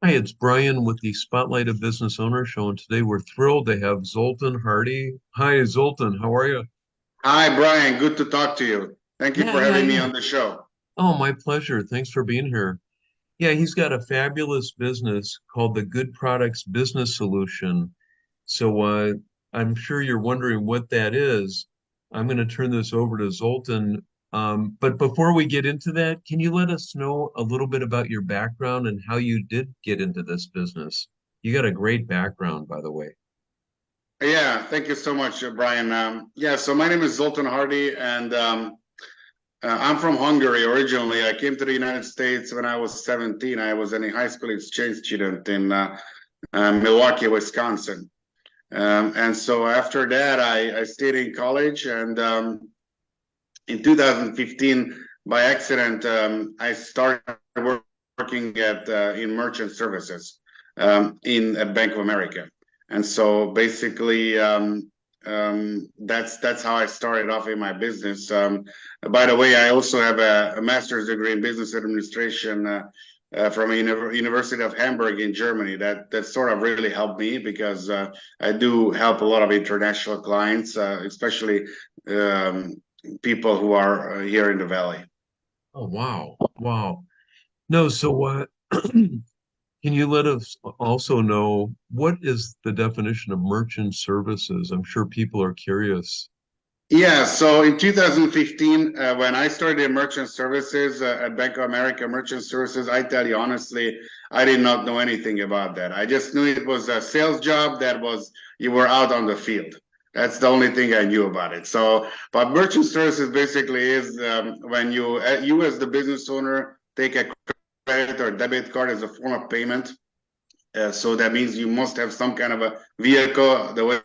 Hi, it's Bryan with the Spotlight of Business Owner Show, and today we're thrilled to have Zoltan Hardi. Hi, Zoltan. How are you? Hi, Brian. Good to talk to you. Thank you Yeah, for yeah, having me yeah. on the show. Oh, my pleasure. Thanks for being here. Yeah, he's got a fabulous business called the Good Products Business Solution. So I'm sure you're wondering what that is. I'm going to turn this over to Zoltan. But before we get into that, can you let us know a little bit about your background and how you did get into this business? You got a great background, by the way. Yeah, thank you so much, Brian. So my name is Zoltan Hardi, and I'm from Hungary originally. I came to the United States when I was 17. I was a high school exchange student in Milwaukee, Wisconsin. And so after that, I stayed in college, and in 2015, by accident, I started working at in merchant services in a Bank of America, and so basically that's how I started off in my business. By the way, I also have a master's degree in business administration. From a University of Hamburg in Germany, that sort of really helped me because I do help a lot of international clients, especially um, people who are here in the valley. Oh, wow. Wow. No, so can you let us also know what is the definition of merchant services? I'm sure people are curious. Yeah, so in 2015, when I started in merchant services at Bank of America Merchant Services, I tell you honestly, I did not know anything about that. I just knew it was a sales job that was you were out on the field. That's the only thing I knew about it. So, but merchant services basically is when you as the business owner take a credit or debit card as a form of payment. So that means you must have some kind of a vehicle, the way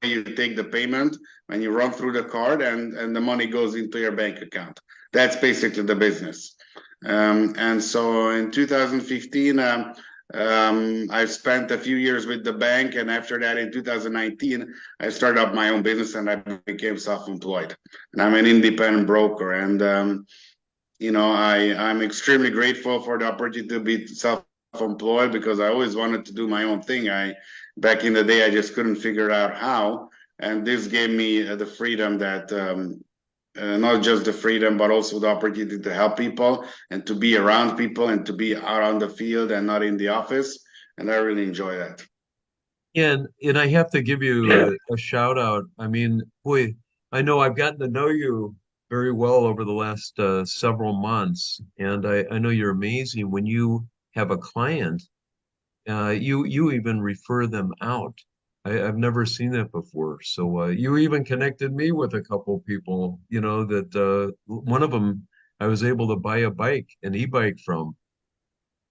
you take the payment when you run through the card and the money goes into your bank account. That's basically the business. And so in 2015, I spent a few years with the bank. And after that, in 2019, I started up my own business and I became self-employed. And I'm an independent broker. And I'm extremely grateful for the opportunity to be self-employed because I always wanted to do my own thing. I back in the day I just couldn't figure out how, and this gave me the freedom that not just the freedom but also the opportunity to help people and to be around people and to be out on the field and not in the office, and I really enjoy that. And I have to give you a shout out. I mean, boy, I know I've gotten to know you very well over the last several months, and I know you're amazing. When you have a client, you even refer them out. I've never seen that before. So you even connected me with a couple people, that one of them I was able to buy a bike, an e-bike from.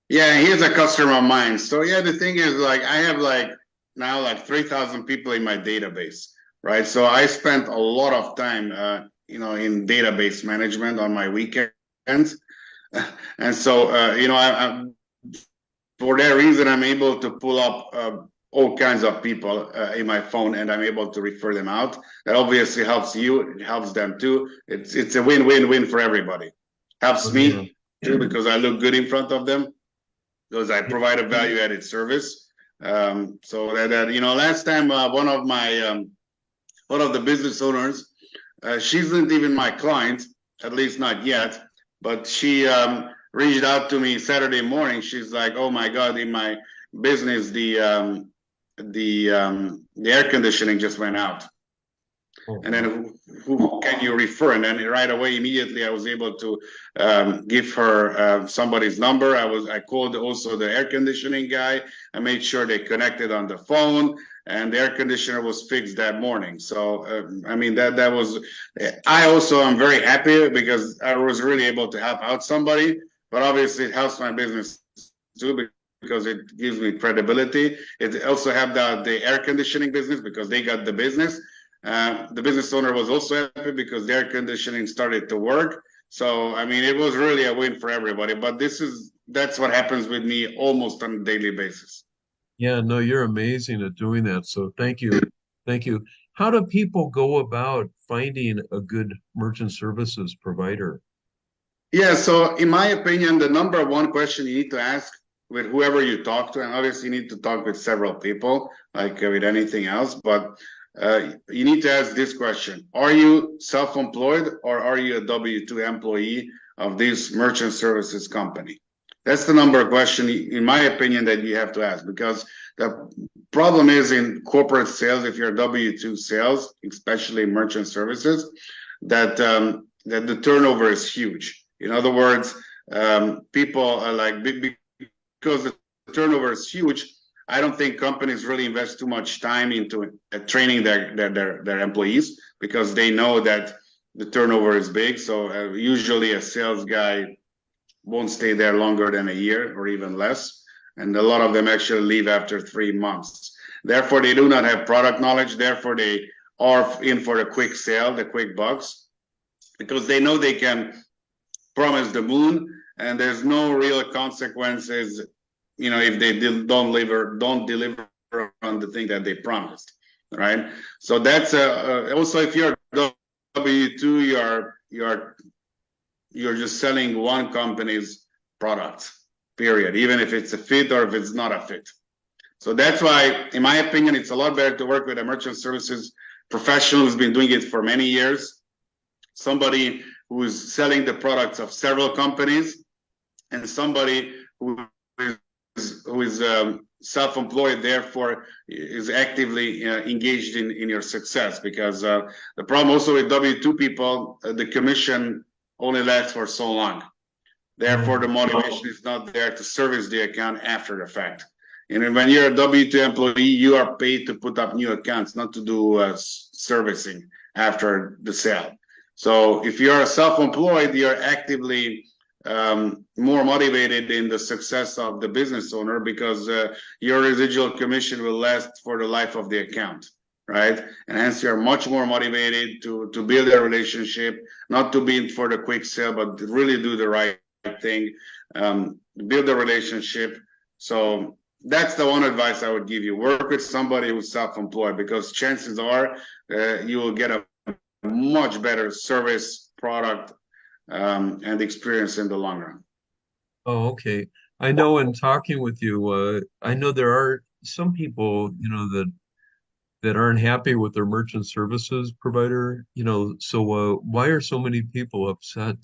Yeah, he's a customer of mine. So yeah, the thing is, like, I have like now like 3,000 people in my database, right? So I spent a lot of time, in database management on my weekends, and so for that reason, I'm able to pull up all kinds of people in my phone, and I'm able to refer them out. That obviously helps you, it helps them too. It's a win-win-win for everybody. Oh Helps yeah. me too because I look good in front of them because I provide a value added service. So last time one of the business owners, she isn't even my client, at least not yet, but she reached out to me Saturday morning. She's like, "Oh my God, in my business, the air conditioning just went out." Oh And then wow. who can you refer? And then right away, immediately, I was able to give her somebody's number. I called also the air conditioning guy. I made sure they connected on the phone, and the air conditioner was fixed that morning. So I mean that was. I also am very happy because I was really able to help out somebody. But obviously, it helps my business too because it gives me credibility. It also helped out the air conditioning business because they got the business. The business owner was also happy because the air conditioning started to work. So, I mean, it was really a win for everybody. But that's what happens with me almost on a daily basis. Yeah, no, you're amazing at doing that. So thank you. Thank you. How do people go about finding a good merchant services provider? Yeah. So, in my opinion, the number one question you need to ask with whoever you talk to, and obviously you need to talk with several people, like with anything else, but you need to ask this question: are you self-employed or are you a W-2 employee of this merchant services company? That's the number question, in my opinion, that you have to ask, because the problem is in corporate sales, if you're W-2 sales, especially merchant services, that the turnover is huge. In other words, people are like, because the turnover is huge, I don't think companies really invest too much time into training their employees, because they know that the turnover is big. So usually a sales guy won't stay there longer than a year or even less. And a lot of them actually leave after 3 months. Therefore, they do not have product knowledge. Therefore, they are in for the quick sale, the quick bucks, because they know they can promise the moon and there's no real consequences, if they don't deliver on the thing that they promised, right? So that's also, if you're W-2, you're just selling one company's products, period, even if it's a fit or if it's not a fit. So that's why, in my opinion, it's a lot better to work with a merchant services professional who's been doing it for many years, somebody who is selling the products of several companies, and somebody who is self-employed, therefore is actively engaged in your success. Because the problem also with W-2 people, the commission only lasts for so long. Therefore, the motivation is not there to service the account after the fact. And when you're a W-2 employee, you are paid to put up new accounts, not to do servicing after the sale. So if you are self-employed, you're actively more motivated in the success of the business owner, because your residual commission will last for the life of the account, right? And hence you're much more motivated to build a relationship, not to be in for the quick sale, but really do the right thing, build a relationship. So that's the one advice I would give you: work with somebody who's self-employed, because chances are you will get a much better service, product, and experience in the long run. Oh, okay. I know in talking with you, I know there are some people, that aren't happy with their merchant services provider, so why are so many people upset?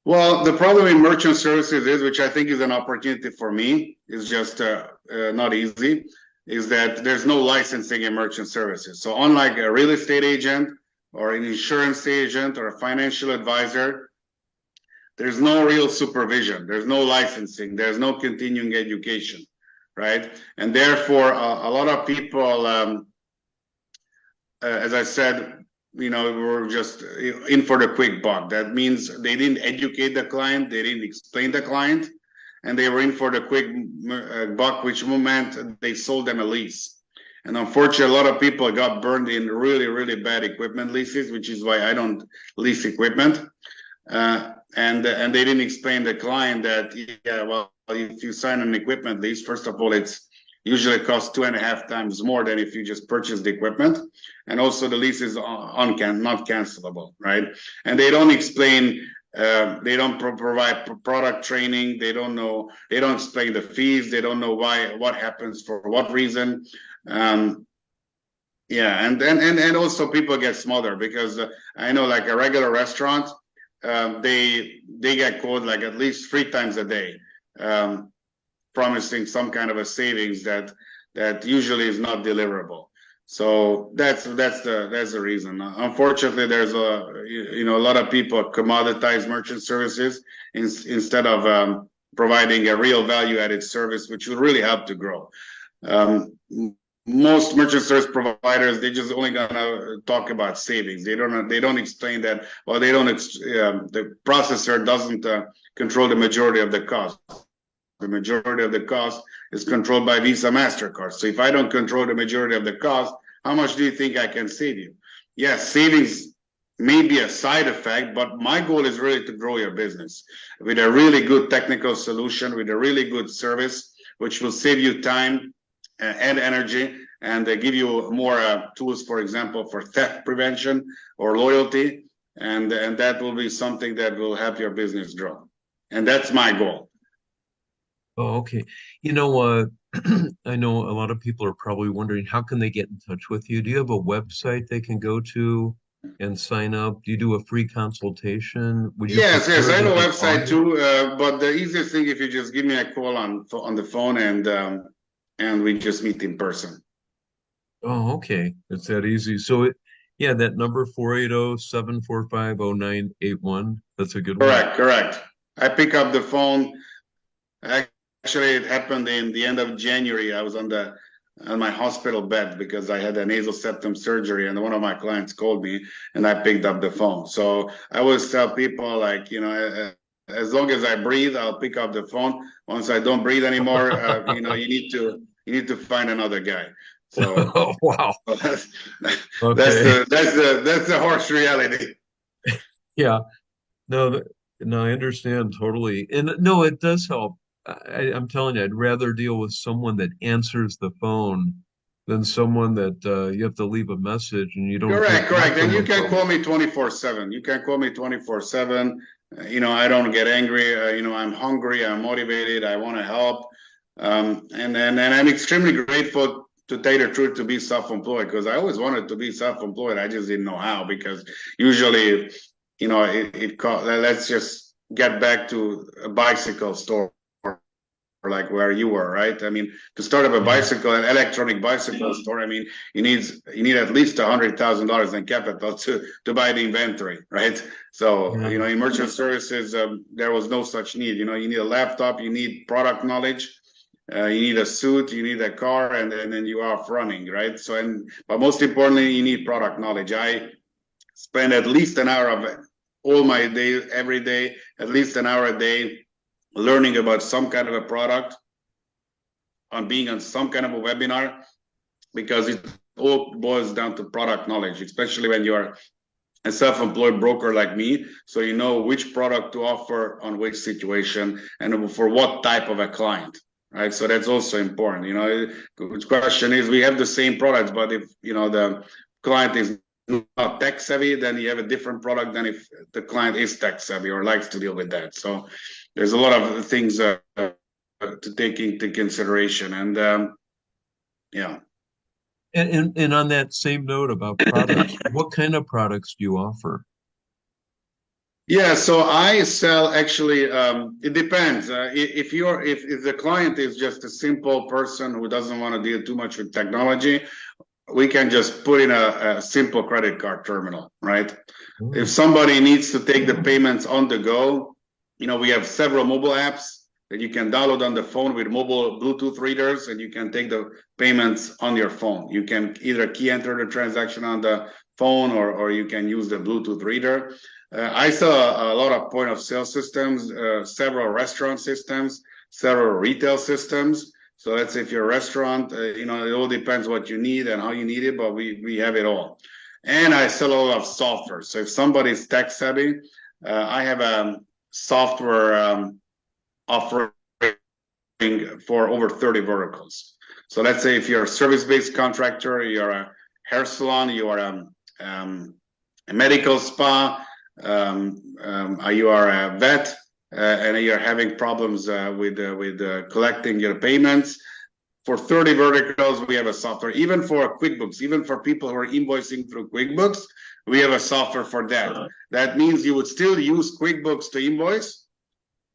Well, the problem in merchant services is, which I think is an opportunity for me, is just not easy, is that there's no licensing in merchant services. So unlike a real estate agent or an insurance agent or a financial advisor, there's no real supervision, there's no licensing, there's no continuing education, right? And therefore, a lot of people, as I said, were just in for the quick buck. That means they didn't educate the client, they didn't explain the client, and they were in for the quick buck, which meant they sold them a lease. And unfortunately, a lot of people got burned in really, really bad equipment leases, which is why I don't lease equipment. And they didn't explain the client that, yeah, well, if you sign an equipment lease, first of all, it's usually costs 2.5 times more than if you just purchase the equipment, and also the lease is not cancelable, right? And they don't explain, they don't provide product training, they don't explain the fees, they don't know what happens for what reason. Yeah, and also people get smothered, because I know, like a regular restaurant, they get called like at least 3 times a day, promising some kind of a savings that usually is not deliverable. So that's the reason. Unfortunately, there's a lot of people commoditize merchant services instead of providing a real value added service, which will really help to grow. Most merchant service providers, they just only gonna talk about savings. They don't explain that, well, the processor doesn't control the majority of the cost. The majority of the cost is controlled by Visa, MasterCard. So if I don't control the majority of the cost, how much do you think I can save you? Yes, savings may be a side effect, but my goal is really to grow your business with a really good technical solution, with a really good service, which will save you time and energy, and give you more tools, for example, for theft prevention or loyalty. And that will be something that will help your business grow. And that's my goal. Oh, okay. You know, I know a lot of people are probably wondering how can they get in touch with you? Do you have a website they can go to and sign up? Do you do a free consultation? Would you Yes, yes, prefer I have that a they call website you? too. But the easiest thing if you just give me a call on the phone and we just meet in person. Oh, okay. It's that easy. So yeah, that number 480-745-0981. That's a good one. Correct, correct. I pick up the phone. Actually, it happened in the end of January. I was on my hospital bed because I had a nasal septum surgery, and one of my clients called me, and I picked up the phone. So I always tell people, like, as long as I breathe, I'll pick up the phone. Once I don't breathe anymore, you need to find another guy. So Oh, wow. that's Okay. the harsh reality. Yeah. No, no, I understand totally. And no, it does help. I'm telling you, I'd rather deal with someone that answers the phone than someone that you have to leave a message and you don't hear Correct, from correct. And you someone can for a call while. me 24/7. You can call me 24/7. I don't get angry. I'm hungry. I'm motivated. I want to help. And I'm extremely grateful, to tell you the truth, to be self-employed, because I always wanted to be self-employed. I just didn't know how, because usually, let's just get back to a bicycle store, like where you were, right? I mean, to start up a Yeah. bicycle, an electronic bicycle store, I mean, you need at least $100,000 in capital to buy the inventory, right? So, Yeah. in merchant services, there was no such need. You need a laptop, you need product knowledge, you need a suit, you need a car, and then you are off running, right? But most importantly, you need product knowledge. I spend at least an hour of all my day, every day, at least an hour a day, learning about some kind of a product, on being on some kind of a webinar, because it all boils down to product knowledge, especially when you're a self-employed broker like me. So you know which product to offer on which situation and for what type of a client, right? So that's also important. The question is, we have the same products, but if the client is not tech savvy, then you have a different product than if the client is tech savvy or likes to deal with that. So there's a lot of things to take into consideration, and yeah. And on that same note about products, what kind of products do you offer? Yeah, so I sell, actually, it depends. If the client is just a simple person who doesn't want to deal too much with technology, we can just put in a simple credit card terminal, right? If Oh, somebody needs to take the payments on the go, we have several mobile apps that you can download on the phone with mobile Bluetooth readers, and you can take the payments on your phone. You can either key enter the transaction on the phone, or you can use the Bluetooth reader. I sell a lot of point of sale systems, several restaurant systems, several retail systems. So let's say if you're a restaurant, it all depends what you need and how you need it, but we have it all. And I sell a lot of software. So if somebody's tech savvy, I have a software offering for over 30 verticals. So let's say if you're a service-based contractor, you're a hair salon, you are a medical spa, you are a vet, and you're having problems with collecting your payments. For 30 verticals, we have a software. Even for QuickBooks, even for people who are invoicing through QuickBooks, we have a software for that. That means you would still use QuickBooks to invoice,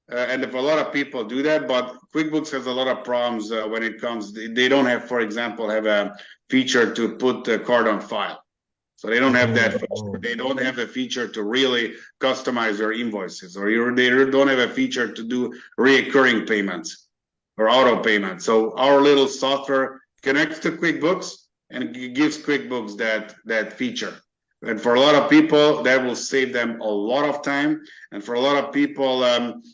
and if a lot of people do that, but QuickBooks has a lot of problems when it comes. They don't have, for example, have a feature to put the card on file. So they don't have that oh, feature. oh. They don't have a feature to really customize your invoices, or they don't have a feature to do reoccurring payments or auto payments. So our little software connects to QuickBooks and gives QuickBooks that feature. And for a lot of people, that will save them a lot of time. And for a lot of people,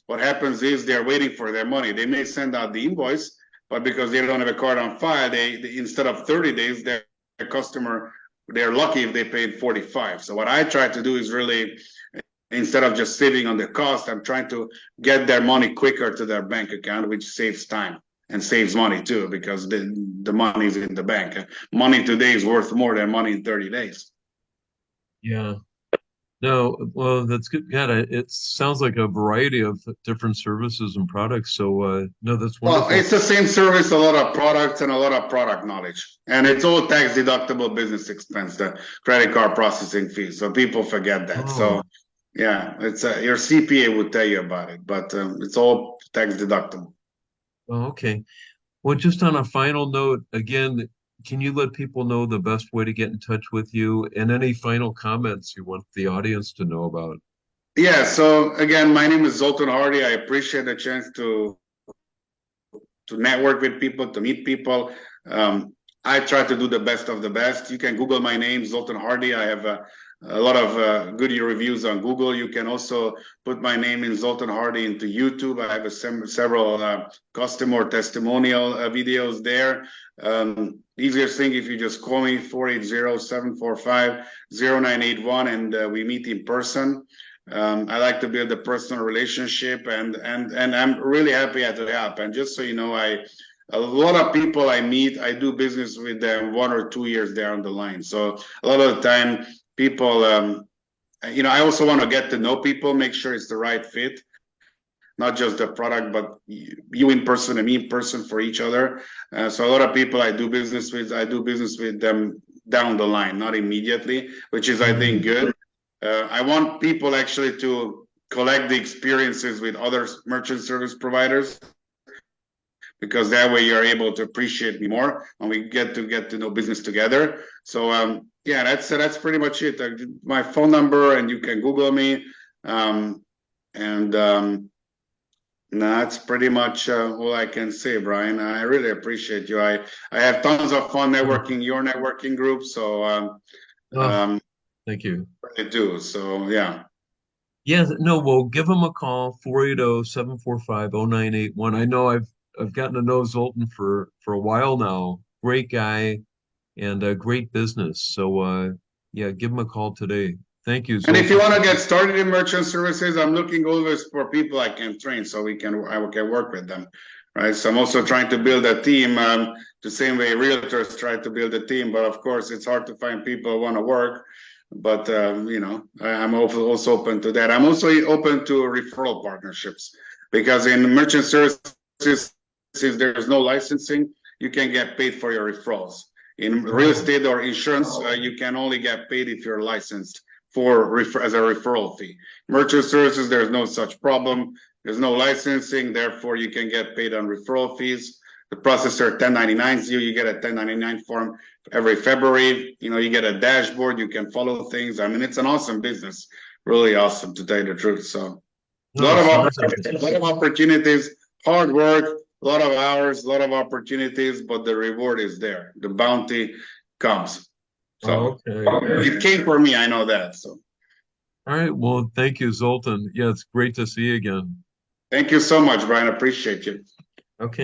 what happens is they're waiting for their money. They may send out the invoice, but because they don't have a card on file, they instead of 30 days, their customer, they're lucky if they paid 45. So what I try to do is really, instead of just saving on the cost, I'm trying to get their money quicker to their bank account, which saves time and saves money too, because the money is in the bank. Money today is worth more than money in 30 days. Yeah. No, well, that's good. God, it sounds like a variety of different services and products. So, no, that's Well, wonderful. it's the same service, a lot of products and a lot of product knowledge. And it's all tax deductible business expense, the credit card processing fees. So people forget that. So Oh, yeah, it's your CPA would tell you about it, but it's all tax deductible. oh, okay. Well, just on a final note, again, can you let people know the best way to get in touch with you and any final comments you want the audience to know about? Yeah, so again, my name is Zoltan Hardi. I appreciate the chance to network with people, to meet people. Um, I try to do the best of the best. You can Google my name, Zoltan Hardi. I have a lot of good reviews on Google. You can also put my name in Zoltan Hardi into YouTube. I have several customer testimonial videos there. Easiest thing if you just call me 480-745-0981 and we meet in person. I like to build a personal relationship, and I'm really happy to help. And just so you know, a lot of people I meet, I do business with them 1 or 2 years down the line. So a lot of the time, people, I also want to get to know people, make sure it's the right fit, not just the product, but you in person and me in person for each other. So a lot of people I do business with them down the line, not immediately, which is I think Mm. good. I want people actually to collect the experiences with other merchant service providers because that way you're able to appreciate me more and we get to know business together. So yeah, that's pretty much it. My phone number and you can Google me. And that's pretty much all I can say, Brian. I really appreciate you. I have tons of fun networking your networking group, so Oh, thank you. I do. So yeah. Yeah, no, well, give them a call, 480-745-0981. I know I've gotten to know Zoltan for a while now. Great guy and a great business. So yeah, give him a call today. Thank you, And if you Zoltan. want to get started in merchant services, I'm looking always for people I can train so I can work with them, right? So I'm also trying to build a team, the same way realtors try to build a team. But of course, it's hard to find people who want to work. But I'm also open to that. I'm also open to referral partnerships because in merchant services, since there's no licensing, you can get paid for your referrals. In real Oh, estate or insurance, you can only get paid if you're licensed for as a referral fee. Merchant services, there's no such problem. There's no licensing, therefore you can get paid on referral fees. The processor 1099s you, you get a 1099 form every February. You get a dashboard, you can follow things. I mean, it's an awesome business, really awesome to tell you the truth. So a no, lot it of sounds opportunities, a interesting. lot of opportunities, hard work, a lot of hours, a lot of opportunities, but the reward is there. The bounty comes. So Okay. it came for me, I know that. So All right. Well, thank you, Zoltan. Yeah, it's great to see you again. thank you so much, Brian. Appreciate you. Okay.